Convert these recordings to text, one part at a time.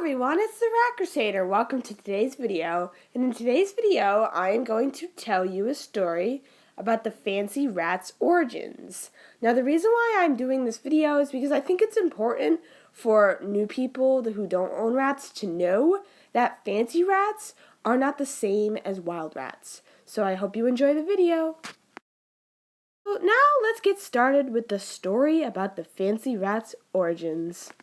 everyone, it's the Rat Crusader. Welcome to today's video. And in today's video, I am going to tell you a story about the fancy rat's origins. Now, the reason why I'm doing this video is because I think it's important for new people who don't own rats to know that fancy rats are not the same as wild rats. So I hope you enjoy the video. So now let's get started with the story about the fancy rat's origins.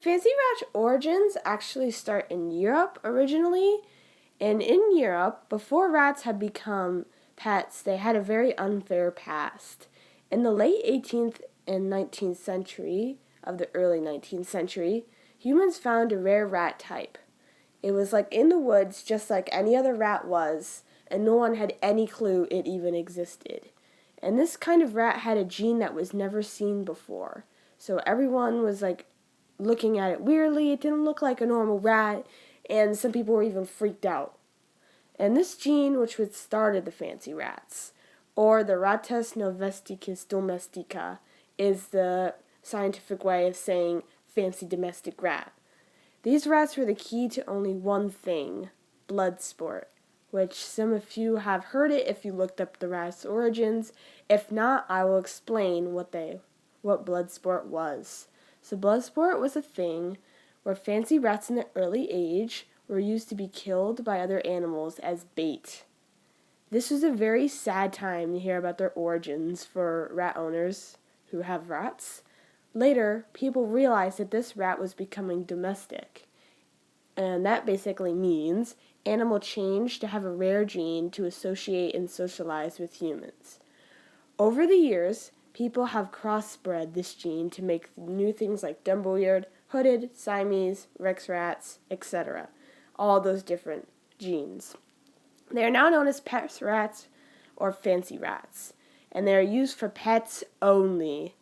Fancy rat origins actually start in Europe originally, and in Europe, before rats had become pets, they had a very unfair past. In the late 18th and 19th century, of the early 19th century, humans found a rare rat type. It was like in the woods, just like any other rat was, and no one had any clue it even existed. And this kind of rat had a gene that was never seen before. So everyone was like looking at it weirdly. It didn't look like a normal rat, and some people were even freaked out. And this gene, which was started the fancy rats, or the Ratus novesticis domestica, is the scientific way of saying fancy domestic rat. These rats were the key to only one thing, blood sport, which some of you have heard it if you looked up the rat's origins. If not, I will explain what blood sport was. So blood sport was a thing where fancy rats in the early age were used to be killed by other animals as bait. This was a very sad time to hear about their origins for rat owners who have rats. Later, people realized that this rat was becoming domestic. And that basically means animal changed to have a rare gene to associate and socialize with humans. Over the years, people have crossbred this gene to make new things like dumb-eared, hooded, Siamese, Rex rats, etc. All those different genes. They are now known as pet rats or fancy rats, and they are used for pets only.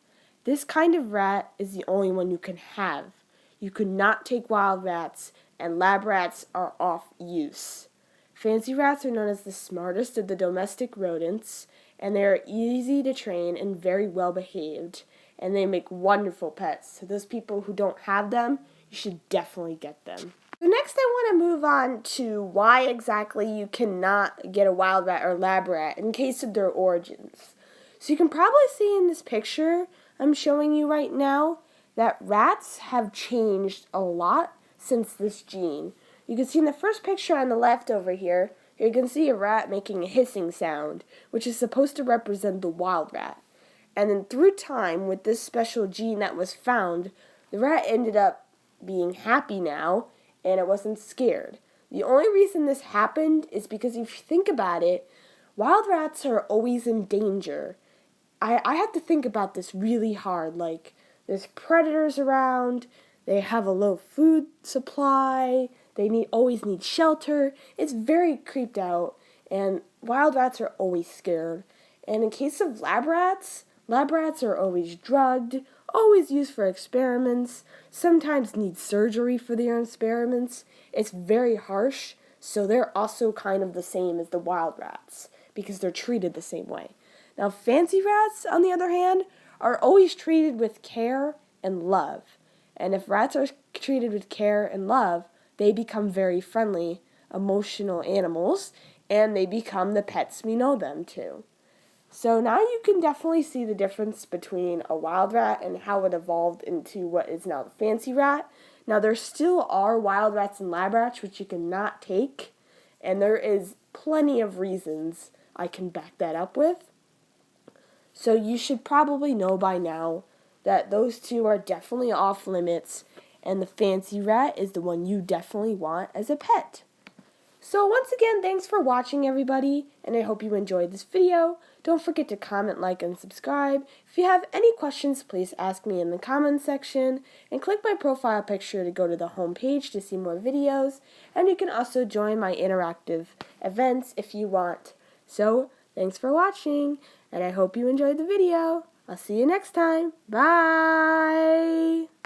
This kind of rat is the only one you can have. You could not take wild rats, and lab rats are off use. Fancy rats are known as the smartest of the domestic rodents, and they are easy to train and very well behaved, and they make wonderful pets. So those people who don't have them, you should definitely get them. So next I want to move on to why exactly you cannot get a wild rat or lab rat in case of their origins. So you can probably see in this picture I'm showing you right now that rats have changed a lot since this gene. You can see in the first picture on the left over here, you can see a rat making a hissing sound, which is supposed to represent the wild rat. And then through time, with this special gene that was found, the rat ended up being happy now, and it wasn't scared. The only reason this happened is because if you think about it, wild rats are always in danger. I have to think about this really hard. Like, there's predators around, they have a low food supply, they always need shelter. It's very creeped out, and wild rats are always scared. And in case of lab rats are always drugged, always used for experiments, sometimes need surgery for their experiments. It's very harsh, so they're also kind of the same as the wild rats, because they're treated the same way. Now, fancy rats, on the other hand, are always treated with care and love. And if rats are treated with care and love, they become very friendly, emotional animals, and they become the pets we know them to. So now you can definitely see the difference between a wild rat and how it evolved into what is now the fancy rat. Now, there still are wild rats and lab rats which you cannot take, and there is plenty of reasons I can back that up with. So you should probably know by now that those two are definitely off limits, and the fancy rat is the one you definitely want as a pet. So once again, thanks for watching, everybody, and I hope you enjoyed this video. Don't forget to comment, like, and subscribe. If you have any questions, please ask me in the comments section, and click my profile picture to go to the home page to see more videos, and you can also join my interactive events if you want. So, thanks for watching, and I hope you enjoyed the video. I'll see you next time. Bye!